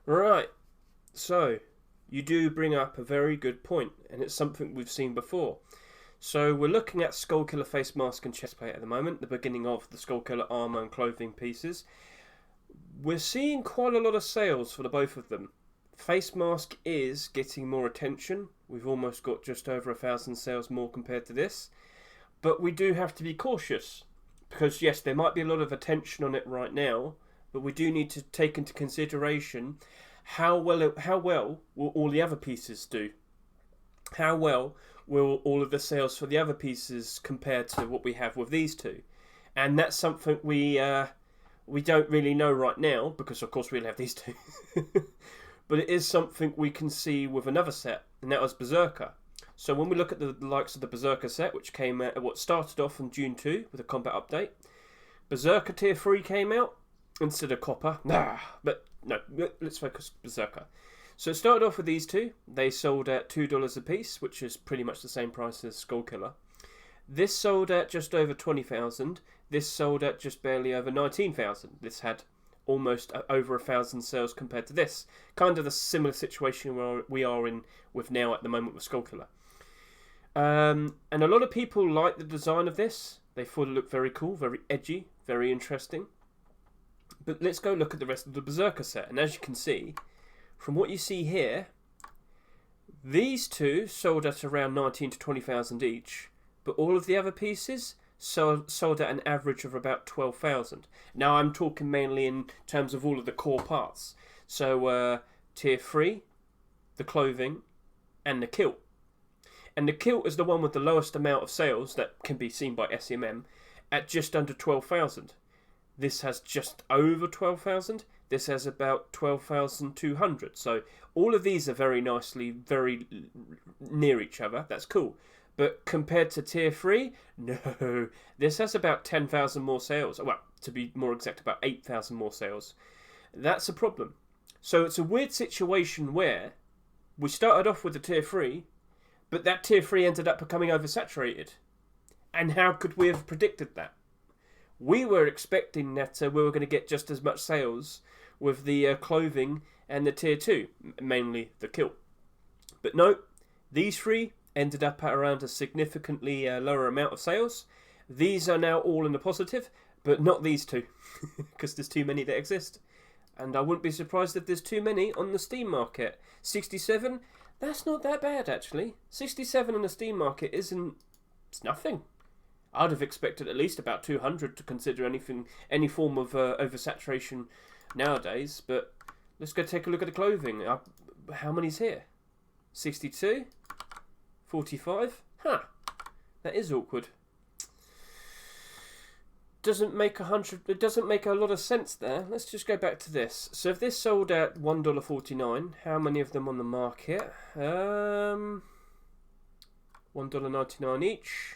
Right, so you do bring up a very good point, and it's something we've seen before. So we're looking at Skullkiller face mask and chestplate at the moment, the beginning of the Skullkiller armor and clothing pieces. We're seeing quite a lot of sales for the both of them. Face mask is getting more attention. We've almost got just over 1,000 sales more compared to this. But we do have to be cautious. Because yes, there might be a lot of attention on it right now, but we do need to take into consideration how well will all the other pieces do? How well will all of the sales for the other pieces compare to what we have with these two? And that's something we don't really know right now because of course we'll have these two. But it is something we can see with another set, and that was Berserker. So when we look at the likes of the Berserker set, which came out, what started off on June 2 with a combat update, Berserker Tier 3 came out instead of Copper. But no, let's focus Berserker. So it started off with these two. They sold at $2 a piece, which is pretty much the same price as Skullkiller. This sold at just over 20,000. This sold at just barely over 19,000. This had almost over 1,000 sales compared to this. Kind of the similar situation where we are in with now at the moment with Skullkiller. And a lot of people like the design of this. They thought it looked very cool, very edgy, very interesting. But let's go look at the rest of the Berserker set. And as you can see, from what you see here, these two sold at around 19 to 20,000 each. But all of the other pieces sold at an average of about 12,000. Now I'm talking mainly in terms of all of the core parts. So Tier 3, the clothing, and the kilt. And the kilt is the one with the lowest amount of sales that can be seen by SCM at just under 12,000. This has just over 12,000. This has about 12,200. So all of these are very nicely, very near each other. That's cool. But compared to Tier 3, no. This has about 10,000 more sales. Well, to be more exact, about 8,000 more sales. That's a problem. So it's a weird situation where we started off with the Tier 3, but that Tier 3 ended up becoming oversaturated. And how could we have predicted that? We were expecting that we were going to get just as much sales with the clothing and the Tier 2, mainly the kilt. But no, these three ended up at around a significantly lower amount of sales. These are now all in the positive, but not these two, because there's too many that exist. And I wouldn't be surprised if there's too many on the Steam market. 67, that's not that bad actually. 67 on the Steam market it's nothing. I'd have expected at least about 200 to consider any form of oversaturation nowadays. But let's go take a look at the clothing. How many's here? 62? 45? Huh. That is awkward. It doesn't make a lot of sense there. Let's just go back to this. So if this sold at $1.49, how many of them on the market? $1.99 each.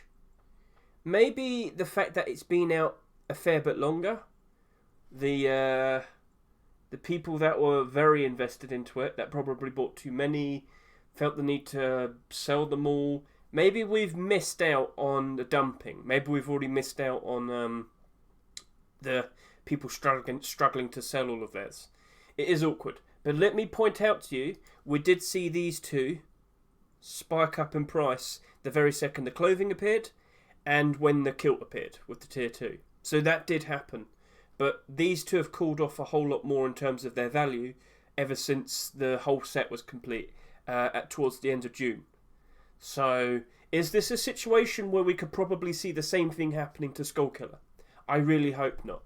Maybe the fact that it's been out a fair bit longer. The people that were very invested into it, that probably bought too many, felt the need to sell them all. Maybe we've missed out on the dumping. Maybe we've already missed out on the people struggling to sell all of theirs. It is awkward. But let me point out to you, we did see these two spike up in price the very second the clothing appeared and when the kilt appeared with the Tier 2. So that did happen. But these two have cooled off a whole lot more in terms of their value ever since the whole set was complete towards the end of June. So is this a situation where we could probably see the same thing happening to Skullkiller? I really hope not.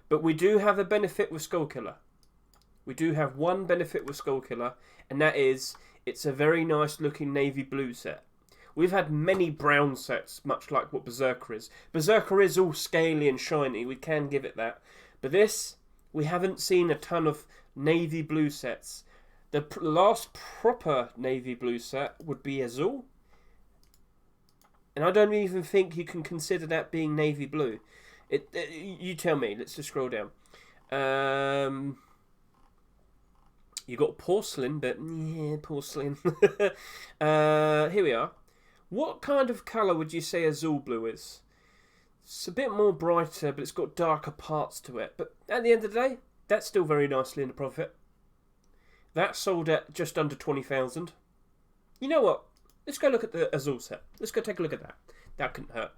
But we do have a benefit with Skullkiller. We do have one benefit with Skullkiller, and that is it's a very nice looking navy blue set. We've had many brown sets, much like what Berserker is. Berserker is all scaly and shiny, we can give it that. But this, we haven't seen a ton of navy blue sets. The last proper navy blue set would be Azul. And I don't even think you can consider that being navy blue. You tell me, let's just scroll down. You got porcelain, but yeah, porcelain. Here we are. What kind of colour would you say Azul blue is? It's a bit more brighter, but it's got darker parts to it. But at the end of the day, that's still very nicely in the profit. That sold at just under 20,000. You know what? Let's go look at the Azul set. Let's go take a look at that. That couldn't hurt.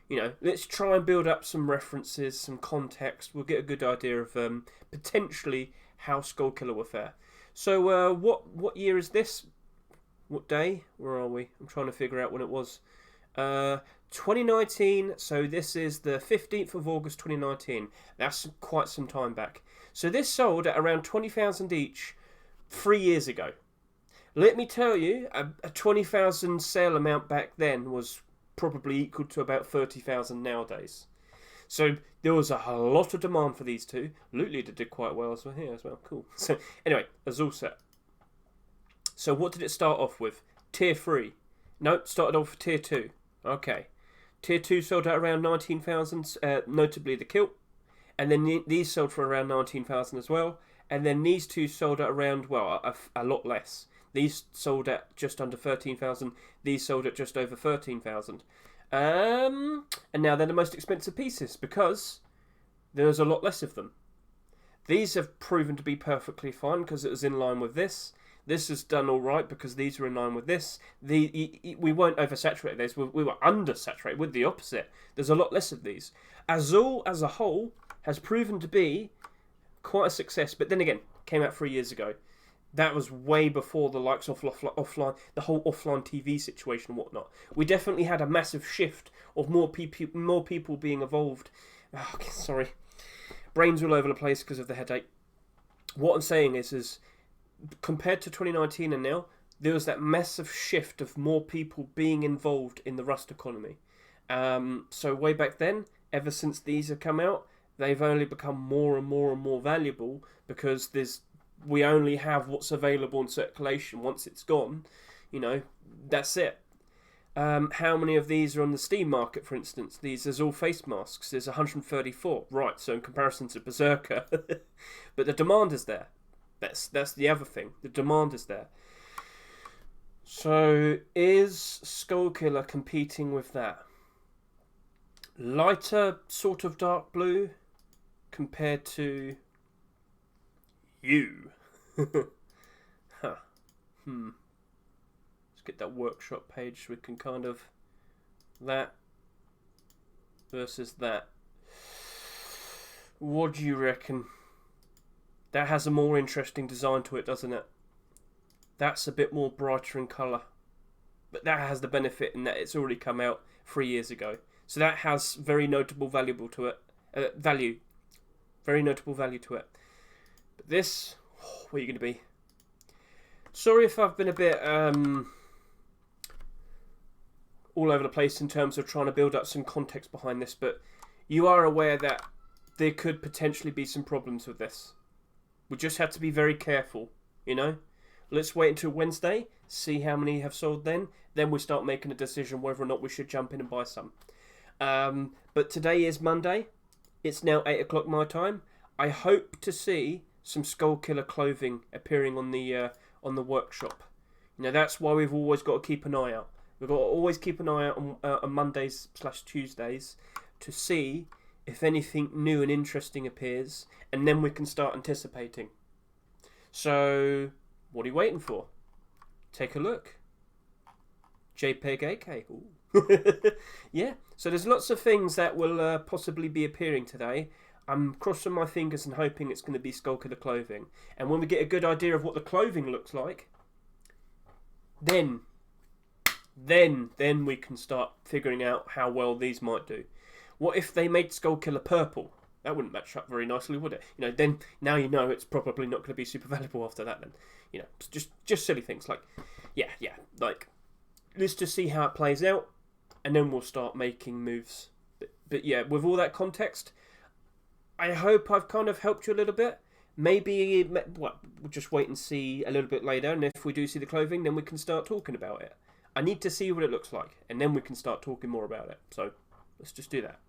You know, let's try and build up some references, some context. We'll get a good idea of potentially how Skullkiller will fare. So, what year is this? What day? Where are we? I'm trying to figure out when it was. 2019. So this is the 15th of August 2019. That's quite some time back. So this sold at around 20,000 each 3 years ago. Let me tell you, a 20,000 sale amount back then was probably equal to about 30,000 nowadays. So there was a lot of demand for these two. Loot Leader did quite well as well here as well. Cool. So anyway, Azul set. So what did it start off with? Tier 3. Nope, started off with Tier 2. Okay. Tier 2 sold at around 19,000, notably the kilt. And then these sold for around 19,000 as well. And then these two sold at around, well, a lot less. These sold at just under 13,000. These sold at just over 13,000. And now they're the most expensive pieces because there's a lot less of them. These have proven to be perfectly fine because it was in line with this. This has done all right because these are in line with this. We weren't oversaturated these. We were undersaturated with the opposite. There's a lot less of these. Azul as a whole has proven to be quite a success. But then again, came out 3 years ago. That was way before the likes of offline, the whole offline TV situation and whatnot. We definitely had a massive shift of more people being involved. Oh, sorry, brains all over the place because of the headache. What I'm saying is compared to 2019 and now, there was that massive shift of more people being involved in the Rust economy. So way back then, ever since these have come out, they've only become more and more and more valuable because we only have what's available in circulation. Once it's gone, you know, that's it. How many of these are on the Steam market, for instance? These are all face masks. There's 134. Right, so in comparison to Berserker. But the demand is there. That's the other thing. The demand is there. So is Skullkiller competing with that? Lighter sort of dark blue compared to you. Huh. Let's get that workshop page so we can kind of that versus that. What do you reckon? That has a more interesting design to it, doesn't it? That's a bit more brighter in colour. But that has the benefit in that it's already come out 3 years ago. So that has very notable value to it. Very notable value to it. But this, what are you going to be? Sorry if I've been a bit all over the place in terms of trying to build up some context behind this, but you are aware that there could potentially be some problems with this. We just have to be very careful, you know? Let's wait until Wednesday, see how many have sold then. Then we start making a decision whether or not we should jump in and buy some. But today is Monday. It's now 8 o'clock my time. I hope to see some Skullkiller clothing appearing on the workshop. You know, that's why we've always got to keep an eye out. We've got to always keep an eye out on Mondays/Tuesdays to see if anything new and interesting appears, and then we can start anticipating. So, what are you waiting for? Take a look. JPEG AK. Ooh. Yeah, so there's lots of things that will possibly be appearing today. I'm crossing my fingers and hoping it's going to be Skullkiller clothing. And when we get a good idea of what the clothing looks like, then we can start figuring out how well these might do. What if they made Skullkiller purple? That wouldn't match up very nicely, would it? You know, then now you know it's probably not going to be super valuable after that. Then, you know, just silly things like, yeah, like let's just see how it plays out, and then we'll start making moves. But yeah, with all that context, I hope I've kind of helped you a little bit. Maybe we'll just wait and see a little bit later, and if we do see the clothing, then we can start talking about it. I need to see what it looks like, and then we can start talking more about it. So let's just do that.